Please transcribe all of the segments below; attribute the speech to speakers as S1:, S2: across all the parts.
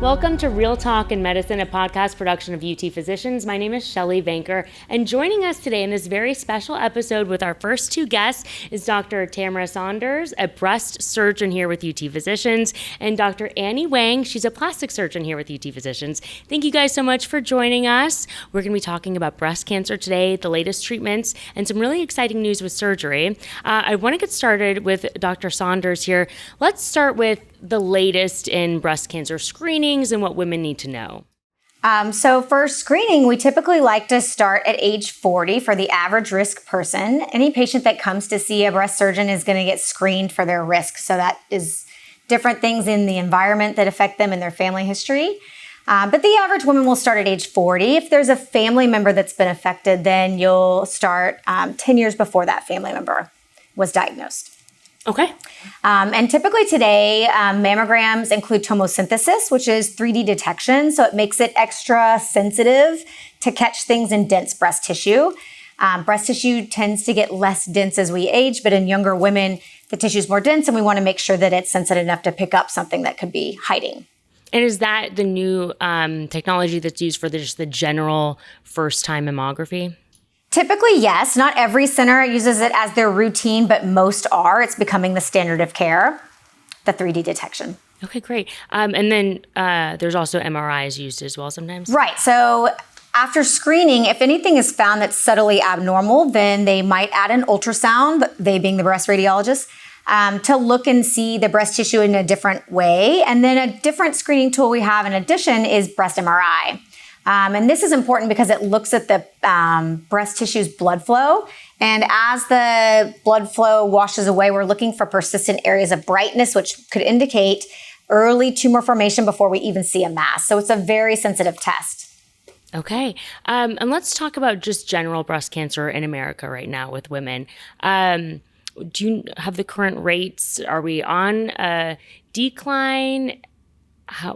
S1: Welcome to Real Talk in Medicine, a podcast production of UT Physicians. My name is Shelley Vanker, and joining us today in this very special episode with our first two guests is Dr. Tamara Saunders, a breast surgeon here with UT Physicians, and Dr. Annie Wang. She's a plastic surgeon here with UT Physicians. Thank you guys so much for joining us. We're going to be talking about breast cancer today, the latest treatments, and some really exciting news with surgery. I want to get started with Dr. Saunders here. Let's start with the latest in breast cancer screenings and what women need to know.
S2: So for screening, we typically like to start at age 40 for the average risk person. Any patient that comes to see a breast surgeon is going to get screened for their risk. So that is different things in the environment that affect them and their family history. But the average woman will start at age 40. If there's a family member that's been affected, then you'll start 10 years before that family member was diagnosed.
S1: Okay.
S2: And typically today, mammograms include tomosynthesis, which is 3D detection. So it makes it extra sensitive to catch things in dense breast tissue. Breast tissue tends to get less dense as we age, but in younger women, the tissue is more dense, and we want to make sure that it's sensitive enough to pick up something that could be hiding.
S1: And is that the new technology that's used for just the general first-time mammography?
S2: Typically, yes. Not every center uses it as their routine, but most are. It's becoming the standard of care, the 3D detection.
S1: Okay, great. And then there's also MRIs used as well sometimes?
S2: Right. So after screening, if anything is found that's subtly abnormal, then they might add an ultrasound, they being the breast radiologist, to look and see the breast tissue in a different way. And then a different screening tool we have in addition is breast MRI. And this is important because it looks at the breast tissue's blood flow. And as the blood flow washes away, we're looking for persistent areas of brightness, which could indicate early tumor formation before we even see a mass. So it's a very sensitive test.
S1: Okay. And let's talk about just general breast cancer in America right now with women. Do you have the current rates? Are we on a decline?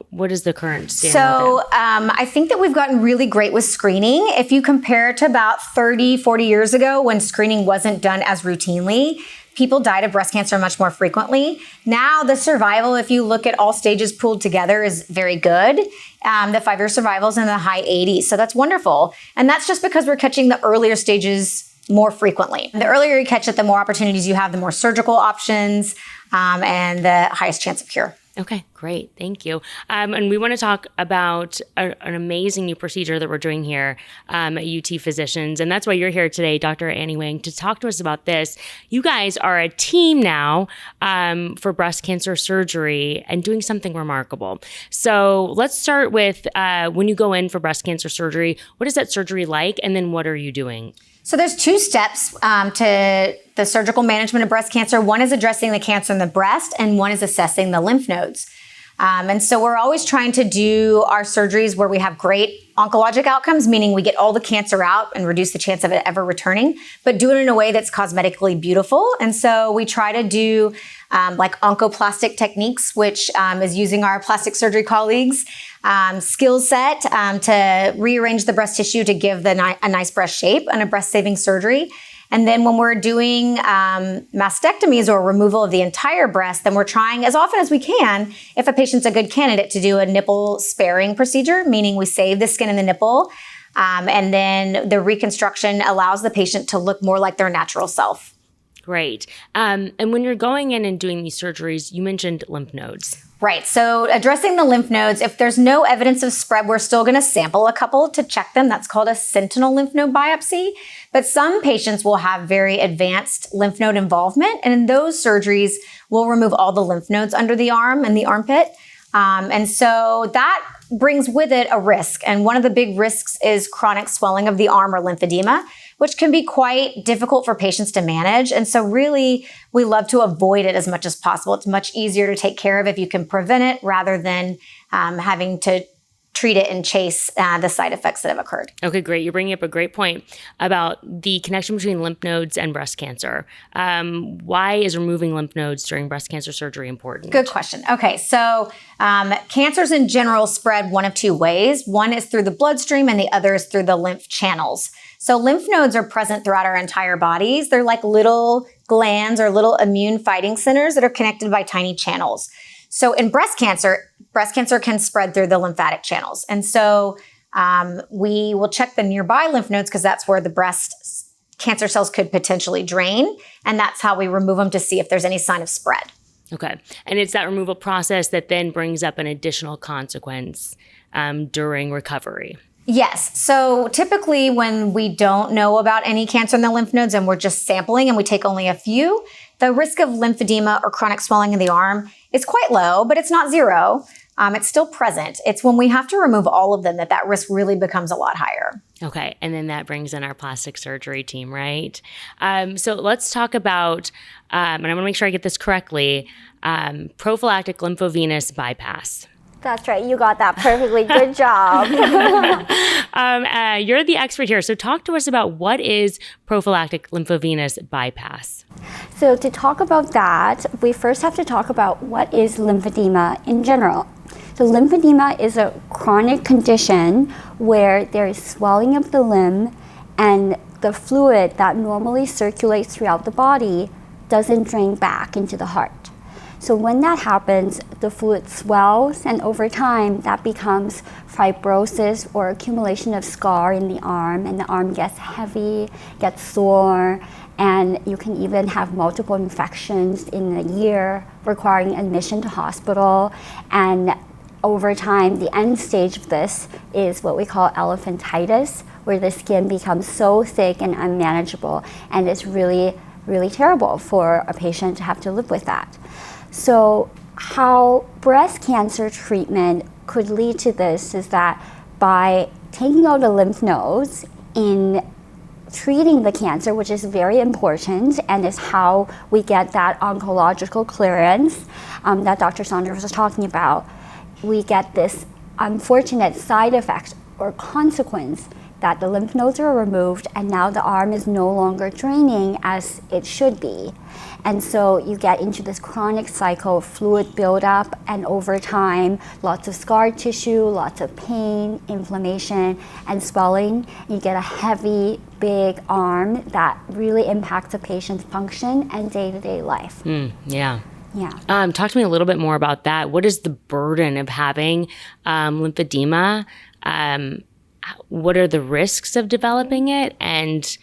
S1: What is the current standard?
S2: So I think that we've gotten really great with screening. If you compare it to about 30, 40 years ago when screening wasn't done as routinely, people died of breast cancer much more frequently. Now the survival, if you look at all stages pooled together, is very good. The 5-year survival is in the high 80s. So that's wonderful. And that's just because we're catching the earlier stages more frequently. The earlier you catch it, the more opportunities you have, the more surgical options, and the highest chance of cure.
S1: Okay, great. Thank you. And we want to talk about an amazing new procedure that we're doing here at UT Physicians. And that's why you're here today, Dr. Annie Wang, to talk to us about this. You guys are a team now for breast cancer surgery and doing something remarkable. So let's start with when you go in for breast cancer surgery, what is that surgery like? And then what are you doing?
S2: So there's two steps to the surgical management of breast cancer. One is addressing the cancer in the breast, and one is assessing the lymph nodes. And so we're always trying to do our surgeries where we have great oncologic outcomes, meaning we get all the cancer out and reduce the chance of it ever returning, but do it in a way that's cosmetically beautiful. And so we try to do like oncoplastic techniques, which is using our plastic surgery colleagues' skill set to rearrange the breast tissue to give a nice breast shape and a breast-saving surgery. And then when we're doing mastectomies or removal of the entire breast, then we're trying as often as we can, if a patient's a good candidate, to do a nipple sparing procedure, meaning we save the skin in the nipple. And then the reconstruction allows the patient to look more like their natural self.
S1: Great. And when you're going in and doing these surgeries, you mentioned lymph nodes.
S2: Right. So addressing the lymph nodes, if there's no evidence of spread, we're still going to sample a couple to check them. That's called a sentinel lymph node biopsy. But some patients will have very advanced lymph node involvement. And in those surgeries, we'll remove all the lymph nodes under the arm and the armpit. And so that brings with it a risk. And one of the big risks is chronic swelling of the arm or lymphedema, which can be quite difficult for patients to manage. And so really, we love to avoid it as much as possible. It's much easier to take care of if you can prevent it rather than having to treat it and chase the side effects that have occurred.
S1: Okay, great. You're bringing up a great point about the connection between lymph nodes and breast cancer. Why is removing lymph nodes during breast cancer surgery important?
S2: Good question. Okay, so cancers in general spread one of two ways. One is through the bloodstream and the other is through the lymph channels. So lymph nodes are present throughout our entire bodies. They're like little glands or little immune fighting centers that are connected by tiny channels. So in breast cancer, breast cancer can spread through the lymphatic channels. And so we will check the nearby lymph nodes because that's where the breast cancer cells could potentially drain. And that's how we remove them to see if there's any sign of spread.
S1: Okay. And it's that removal process that then brings up an additional consequence during recovery.
S2: Yes. So typically when we don't know about any cancer in the lymph nodes and we're just sampling and we take only a few, the risk of lymphedema or chronic swelling in the arm is quite low, but it's not zero. It's still present. It's when we have to remove all of them that risk really becomes a lot higher.
S1: Okay. And then that brings in our plastic surgery team, right? So let's talk about, and I want to make sure I get this correctly, prophylactic lymphovenous bypass.
S3: That's right. You got that perfectly. Good job.
S1: You're the expert here. So talk to us about what is prophylactic lymphovenous bypass.
S3: So to talk about that, we first have to talk about what is lymphedema in general. So lymphedema is a chronic condition where there is swelling of the limb and the fluid that normally circulates throughout the body doesn't drain back into the heart. So when that happens, the fluid swells, and over time that becomes fibrosis or accumulation of scar in the arm, and the arm gets heavy, gets sore, and you can even have multiple infections in a year requiring admission to hospital. And over time, the end stage of this is what we call elephantitis, where the skin becomes so thick and unmanageable, and it's really, really terrible for a patient to have to live with that. So how breast cancer treatment could lead to this is that by taking out the lymph nodes in treating the cancer, which is very important and is how we get that oncological clearance that Dr. Saunders was talking about, we get this unfortunate side effect or consequence that the lymph nodes are removed and now the arm is no longer draining as it should be. And so you get into this chronic cycle of fluid buildup, and over time, lots of scar tissue, lots of pain, inflammation, and swelling. You get a heavy, big arm that really impacts a patient's function and day-to-day life.
S1: Yeah.
S3: Yeah.
S1: Talk to me a little bit more about that. What is the burden of having lymphedema? What are the risks of developing it? And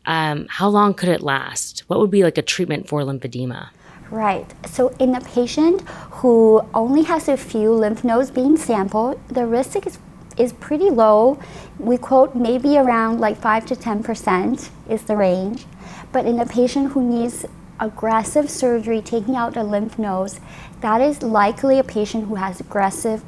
S1: how long could it last? What would be like a treatment for lymphedema?
S3: Right. So in a patient who only has a few lymph nodes being sampled, the risk is pretty low. We quote maybe around like 5 to 10% is the range. But in a patient who needs aggressive surgery, taking out the lymph nodes, that is likely a patient who has aggressive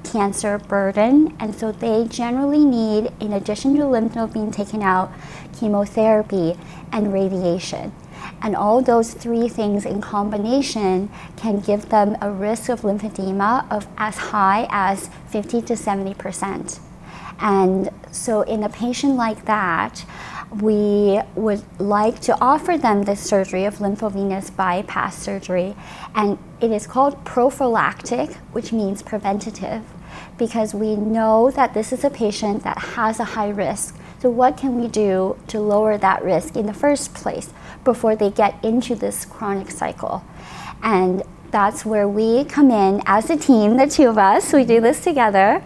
S3: cancer burden, and so they generally need, in addition to lymph node being taken out, chemotherapy and radiation. And all those three things in combination can give them a risk of lymphedema of as high as 50 to 70%. And so in a patient like that, we would like to offer them this surgery of lymphovenous bypass surgery, and it is called prophylactic, which means preventative, because we know that this is a patient that has a high risk. So what can we do to lower that risk in the first place before they get into this chronic cycle? And that's where we come in as a team, the two of us, we do this together,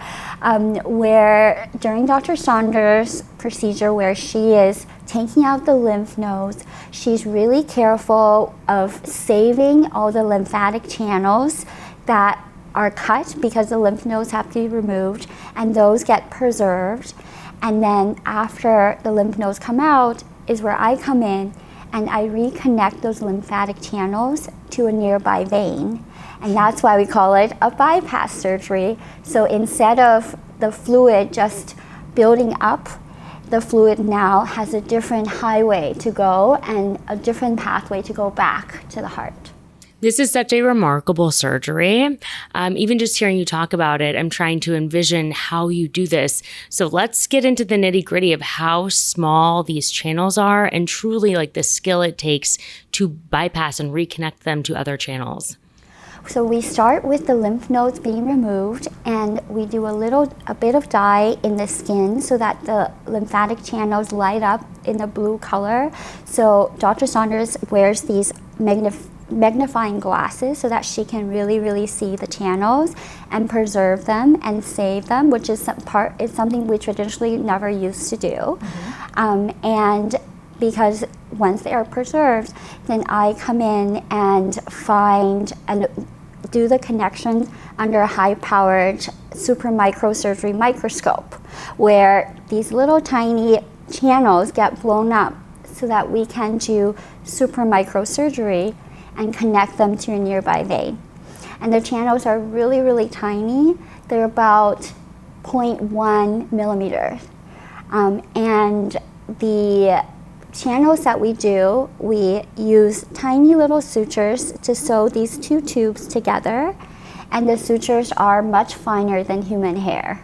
S3: where during Dr. Saunders' procedure where she is taking out the lymph nodes, she's really careful of saving all the lymphatic channels that are cut because the lymph nodes have to be removed, and those get preserved. And then after the lymph nodes come out is where I come in and I reconnect those lymphatic channels to a nearby vein. And that's why we call it a bypass surgery. So instead of the fluid just building up, the fluid now has a different highway to go and a different pathway to go back to the heart.
S1: This is such a remarkable surgery. Even just hearing you talk about it, I'm trying to envision how you do this. So let's get into the nitty gritty of how small these channels are and truly like the skill it takes to bypass and reconnect them to other channels.
S3: So we start with the lymph nodes being removed, and we do a bit of dye in the skin so that the lymphatic channels light up in the blue color. So Dr. Saunders wears these magnifying glasses so that she can really, really see the channels and preserve them and save them, which is something we traditionally never used to do. And because once they are preserved, then I come in and find and do the connection under a high-powered super microsurgery microscope, where these little tiny channels get blown up so that we can do super microsurgery and connect them to a nearby vein. And the channels are really, really tiny. They're about 0.1 millimeters. And the channels that we do, we use tiny little sutures to sew these two tubes together, and the sutures are much finer than human hair.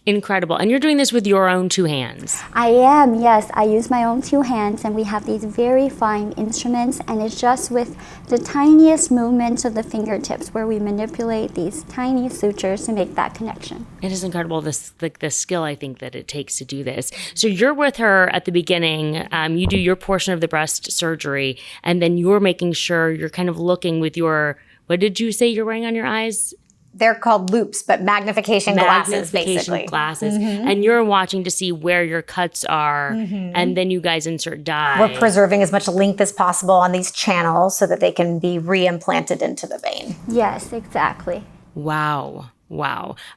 S1: Incredible. And you're doing this with your own 2 hands.
S3: I am, yes. I use my own 2 hands, and we have these very fine instruments, and it's just with the tiniest movements of the fingertips where we manipulate these tiny sutures to make that connection.
S1: It is incredible, the skill I think that it takes to do this. So you're with her at the beginning. You do your portion of the breast surgery, and then you're making sure you're kind of looking with your, what did you say you're wearing on your eyes?
S2: They're called loupes, but magnification glasses, basically.
S1: Glasses. And you're watching to see where your cuts are, and then you guys insert dye.
S2: We're preserving as much length as possible on these channels so that they can be re-implanted into the vein.
S3: Yes, exactly.
S1: Wow.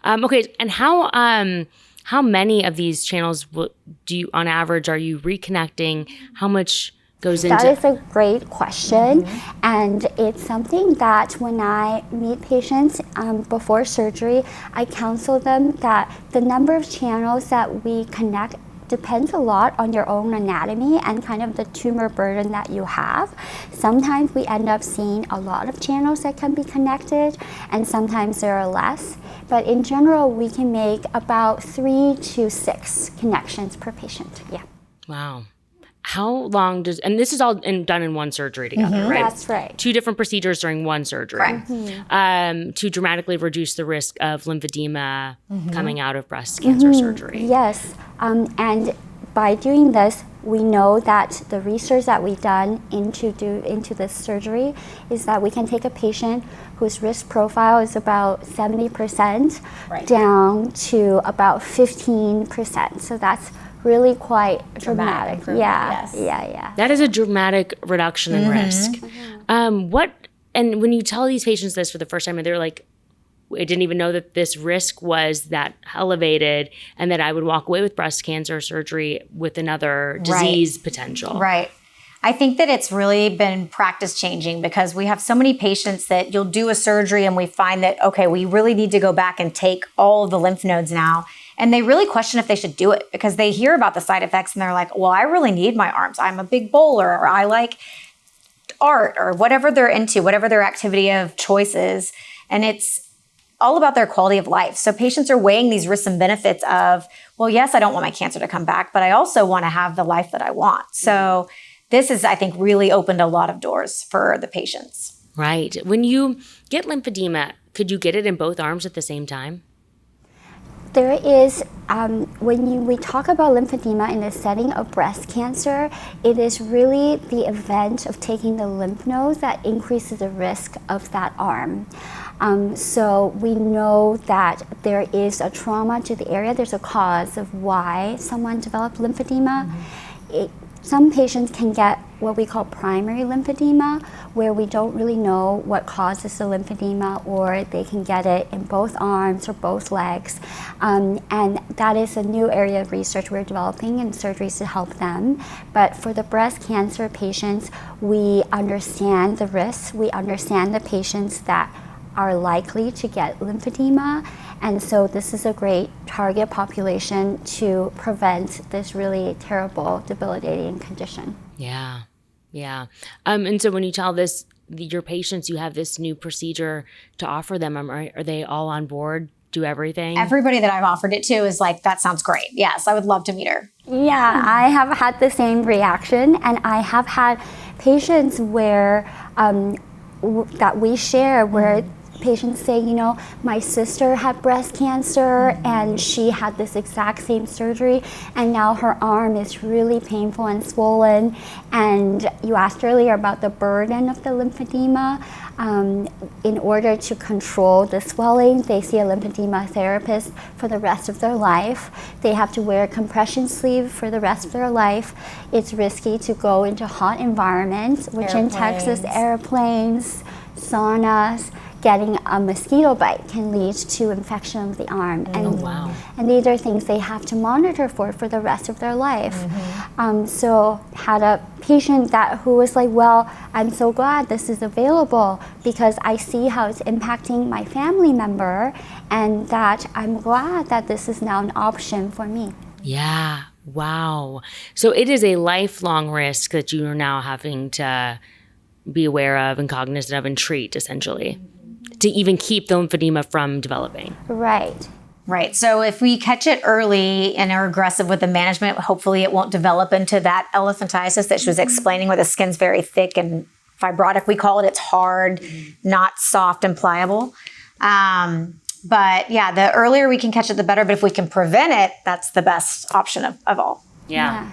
S1: Okay, and how many of these channels do you, on average, are you reconnecting? How much goes into?
S3: That is a great question, and it's something that when I meet patients before surgery, I counsel them that the number of channels that we connect depends a lot on your own anatomy and kind of the tumor burden that you have. Sometimes we end up seeing a lot of channels that can be connected, and sometimes there are less. But in general, we can make about 3 to 6 connections per patient. Yeah.
S1: Wow. How long does, and this is all done in one surgery together, right?
S3: That's right.
S1: 2 different procedures during one surgery.
S2: Right.
S1: To dramatically reduce the risk of lymphedema coming out of breast cancer surgery.
S3: Yes, and by doing this, we know that the research that we've done into this surgery is that we can take a patient whose risk profile is about 70% down to about 15%. So that's really quite dramatic. Yeah.
S1: That is a dramatic reduction in risk. And when you tell these patients this for the first time, and they're like, I didn't even know that this risk was that elevated, and that I would walk away with breast cancer surgery with another disease potential.
S2: Right. I think that it's really been practice changing, because we have so many patients that you'll do a surgery and we find that, okay, we really need to go back and take all of the lymph nodes now. And they really question if they should do it, because they hear about the side effects and they're like, well, I really need my arms. I'm a big bowler, or I like art, or whatever they're into, whatever their activity of choice is. And it's all about their quality of life. So patients are weighing these risks and benefits of, well, yes, I don't want my cancer to come back, but I also want to have the life that I want. So this has, I think, really opened a lot of doors for the patients.
S1: Right. When you get lymphedema, could you get it in both arms at the same time?
S3: There is, when we talk about lymphedema in the setting of breast cancer, it is really the event of taking the lymph nodes that increases the risk of that arm. So we know that there is a trauma to the area. There's a cause of why someone developed lymphedema. Some patients can get what we call primary lymphedema, where we don't really know what causes the lymphedema, or they can get it in both arms or both legs. And that is a new area of research we're developing in surgeries to help them. But for the breast cancer patients, we understand the risks. We understand the patients that are likely to get lymphedema. And so this is a great target population to prevent this really terrible, debilitating condition.
S1: Yeah. And so when you tell your patients you have this new procedure to offer them, are they all on board, do everything?
S2: Everybody that I've offered it to is like, that sounds great. Yes, I would love to meet her.
S3: Yeah, I have had the same reaction, and I have had patients where that we share where patients say, my sister had breast cancer and she had this exact same surgery, and now her arm is really painful and swollen. And you asked earlier about the burden of the lymphedema. In order to control the swelling, they see a lymphedema therapist for the rest of their life. They have to wear a compression sleeve for the rest of their life. It's risky to go into hot environments, which in Texas, airplanes, saunas, getting a mosquito bite can lead to infection of the arm. And these are things they have to monitor for the rest of their life. So had a patient who was like, well, I'm so glad this is available because I see how it's impacting my family member, and that I'm glad that this is now an option for me.
S1: Yeah. Wow. So it is a lifelong risk that you are now having to be aware of and cognizant of and treat, essentially, to even keep the lymphedema from developing.
S3: Right.
S2: Right. So if we catch it early and are aggressive with the management, hopefully it won't develop into that elephantiasis that she was explaining, where the skin's very thick and fibrotic. We call it. It's hard, not soft and pliable. But yeah, the earlier we can catch it, the better. But if we can prevent it, that's the best option of all.
S1: Yeah.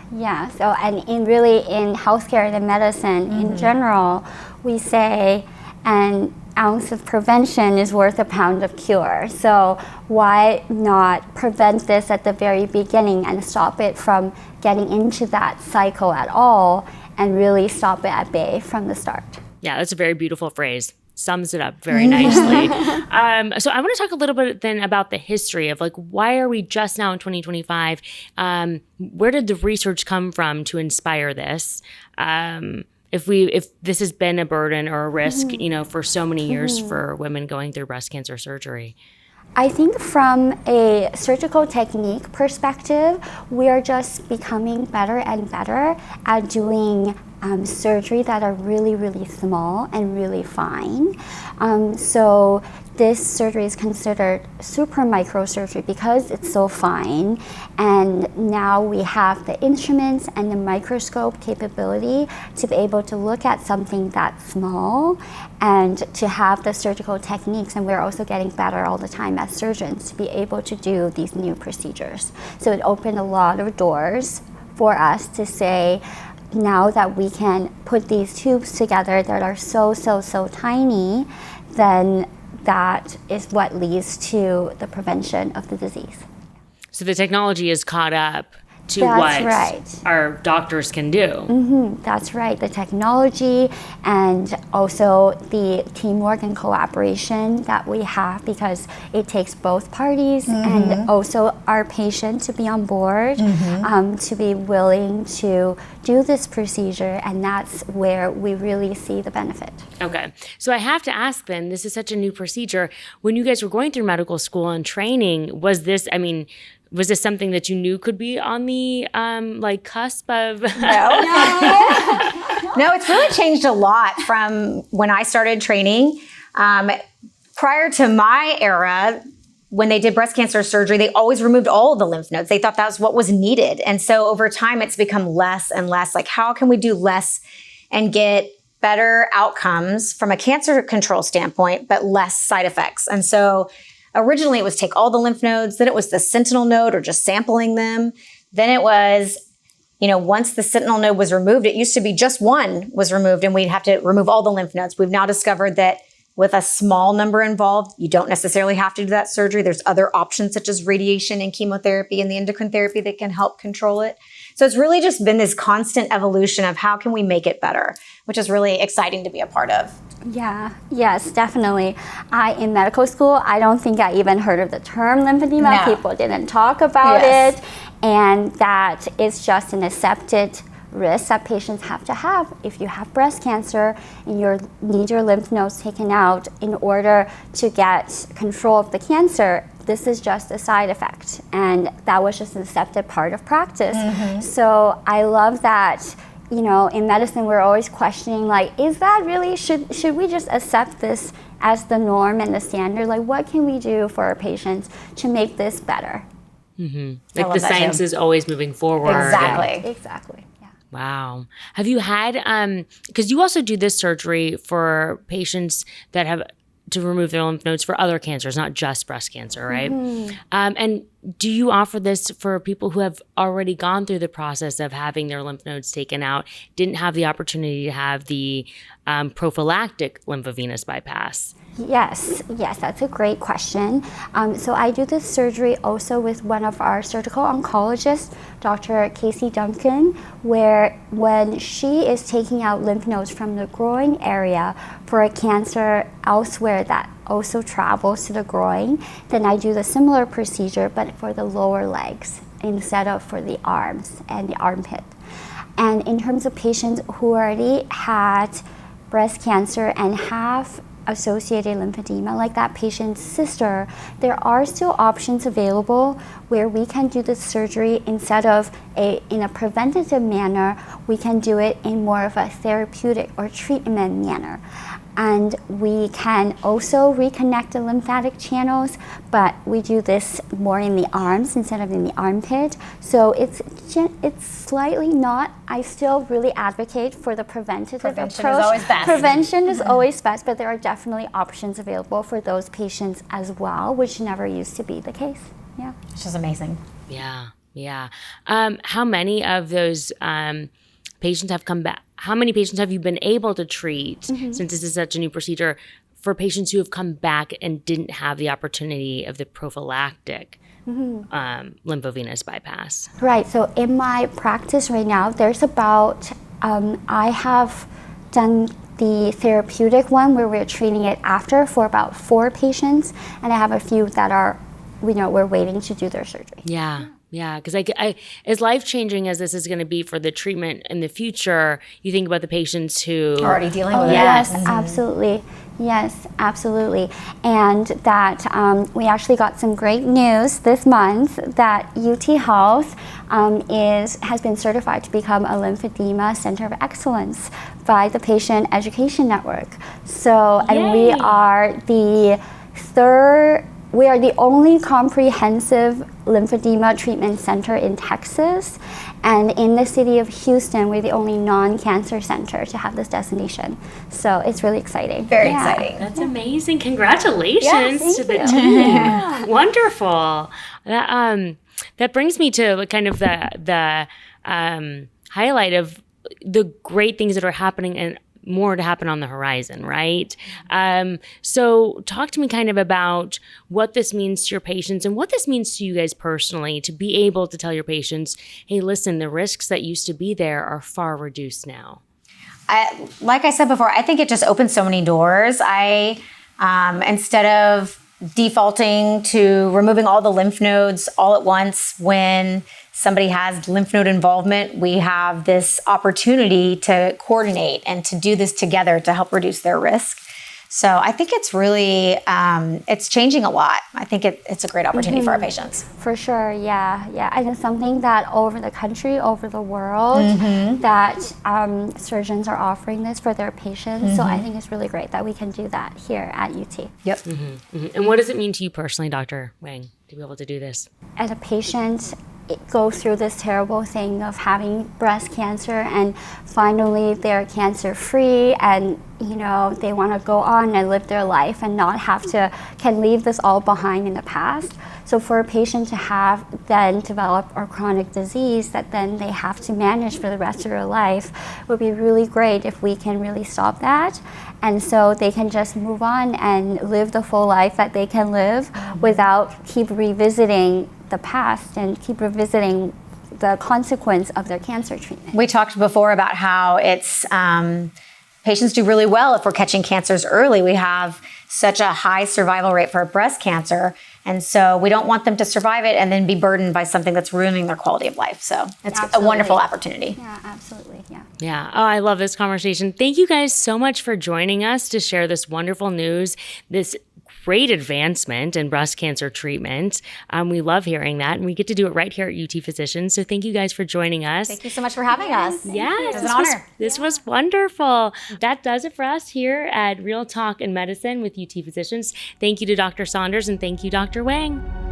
S3: So, and in healthcare and in medicine in general, we say an ounce of prevention is worth a pound of cure. So why not prevent this at the very beginning and stop it from getting into that cycle at all, and really stop it at bay from the start?
S1: Yeah, that's a very beautiful phrase. Sums it up very nicely. So I want to talk a little bit then about the history of why are we just now in 2025? Where did the research come from to inspire this? If this has been a burden or a risk, for so many years for women going through breast cancer surgery.
S3: I think from a surgical technique perspective, we are just becoming better and better at doing surgery that are really, really small and really fine. So this surgery is considered super microsurgery because it's so fine. And now we have the instruments and the microscope capability to be able to look at something that small and to have the surgical techniques. And we're also getting better all the time as surgeons to be able to do these new procedures. So it opened a lot of doors for us to say, now that we can put these tubes together that are so tiny, then that is what leads to the prevention of the disease.
S1: So the technology is caught up to
S3: That's
S1: what
S3: right.
S1: our doctors can do.
S3: That's right. The technology and also the teamwork and collaboration that we have, because it takes both parties and also our patient to be on board, to be willing to do this procedure, and that's where we really see the benefit.
S1: Okay. So I have to ask then, this is such a new procedure. When you guys were going through medical school and training, was this something that you knew could be on the cusp of?
S2: No, it's really changed a lot from when I started training. Prior to my era, when they did breast cancer surgery, they always removed all of the lymph nodes. They thought that was what was needed. And so over time, it's become less and less. How can we do less and get better outcomes from a cancer control standpoint, but less side effects? And so originally it was take all the lymph nodes, then it was the sentinel node or just sampling them. Then it was, once the sentinel node was removed, it used to be just one was removed and we'd have to remove all the lymph nodes. We've now discovered that with a small number involved, you don't necessarily have to do that surgery. There's other options such as radiation and chemotherapy and the endocrine therapy that can help control it. So it's really just been this constant evolution of how can we make it better, which is really exciting to be a part of.
S3: Yeah, yes, definitely. In medical school, I don't think I even heard of the term lymphedema.
S2: No.
S3: People didn't talk about it. And that is just an accepted risk that patients have to have. If you have breast cancer and you need your lymph nodes taken out in order to get control of the cancer, this is just a side effect. And that was just an accepted part of practice. So I love that, in medicine, we're always questioning, is that really, should we just accept this as the norm and the standard? What can we do for our patients to make this better?
S1: The science is always moving forward.
S3: Exactly.
S1: Wow. Have you had, because you also do this surgery for patients that have to remove their lymph nodes for other cancers, not just breast cancer, right? And do you offer this for people who have already gone through the process of having their lymph nodes taken out, didn't have the opportunity to have the prophylactic lymphovenous bypass?
S3: Yes, that's a great question. So I do this surgery also with one of our surgical oncologists, Dr. Casey Duncan, where when she is taking out lymph nodes from the groin area for a cancer elsewhere that also travels to the groin, then I do the similar procedure, but for the lower legs instead of for the arms and the armpit. And in terms of patients who already had breast cancer and have associated lymphedema, like that patient's sister, there are still options available where we can do the surgery instead of in a preventative manner, we can do it in more of a therapeutic or treatment manner. And we can also reconnect the lymphatic channels, but we do this more in the arms instead of in the armpit. So it's slightly not, I still really advocate for the preventative approach.
S2: Prevention is always best.
S3: Prevention is always best, but there are definitely options available for those patients as well, which never used to be the case. Yeah.
S2: It's just amazing.
S1: Yeah. How many of those patients have come back? How many patients have you been able to treat, since this is such a new procedure, for patients who have come back and didn't have the opportunity of the prophylactic lymphovenous bypass?
S3: Right. So in my practice right now, there's about, I have done the therapeutic one where we're treating it after for about 4 patients, and I have a few that are, we're waiting to do their surgery.
S1: Yeah, because I as life-changing as this is going to be for the treatment in the future, you think about the patients who
S2: are already dealing with it.
S3: Yes, absolutely. Yes, absolutely. And that we actually got some great news this month that UT Health has been certified to become a lymphedema center of excellence by the Patient Education Network. So, and we are the only comprehensive lymphedema treatment center in Texas, and in the city of Houston, we're the only non-cancer center to have this designation. So it's really exciting.
S2: Very exciting.
S1: That's amazing. Congratulations to the team. Wonderful. That brings me to kind of the highlight of the great things that are happening and more to happen on the horizon, right? So talk to me kind of about what this means to your patients and what this means to you guys personally, to be able to tell your patients, hey, listen, the risks that used to be there are far reduced now.
S2: Like I said before, I think it just opens so many doors. Instead of defaulting to removing all the lymph nodes all at once when somebody has lymph node involvement, we have this opportunity to coordinate and to do this together to help reduce their risk. So I think it's really, it's changing a lot. I think it's a great opportunity for our patients.
S3: For sure, yeah. And it's something that all over the country, over the world, that surgeons are offering this for their patients. So I think it's really great that we can do that here at UT.
S2: Yep.
S1: And what does it mean to you personally, Dr. Wang, to be able to do this?
S3: As a patient, go through this terrible thing of having breast cancer and finally they're cancer free and they want to go on and live their life and not can leave this all behind in the past. So for a patient to have then develop a chronic disease that then they have to manage for the rest of their life would be really great if we can really stop that. And so they can just move on and live the full life that they can live without keep revisiting the past and keep revisiting the consequence of their cancer treatment.
S2: We talked before about how it's patients do really well if we're catching cancers early. We have such a high survival rate for breast cancer, and so we don't want them to survive it and then be burdened by something that's ruining their quality of life. So it's a wonderful opportunity.
S3: Yeah, absolutely.
S1: Yeah. Oh, I love this conversation. Thank you guys so much for joining us to share this wonderful news, this great advancement in breast cancer treatment. We love hearing that, and we get to do it right here at UT Physicians. So thank you guys for joining us.
S2: Thank you so much for having us.
S1: Yes,
S2: it was an honor.
S1: This was wonderful. That does it for us here at Real Talk in Medicine with UT Physicians. Thank you to Dr. Saunders, and thank you, Dr. Wang.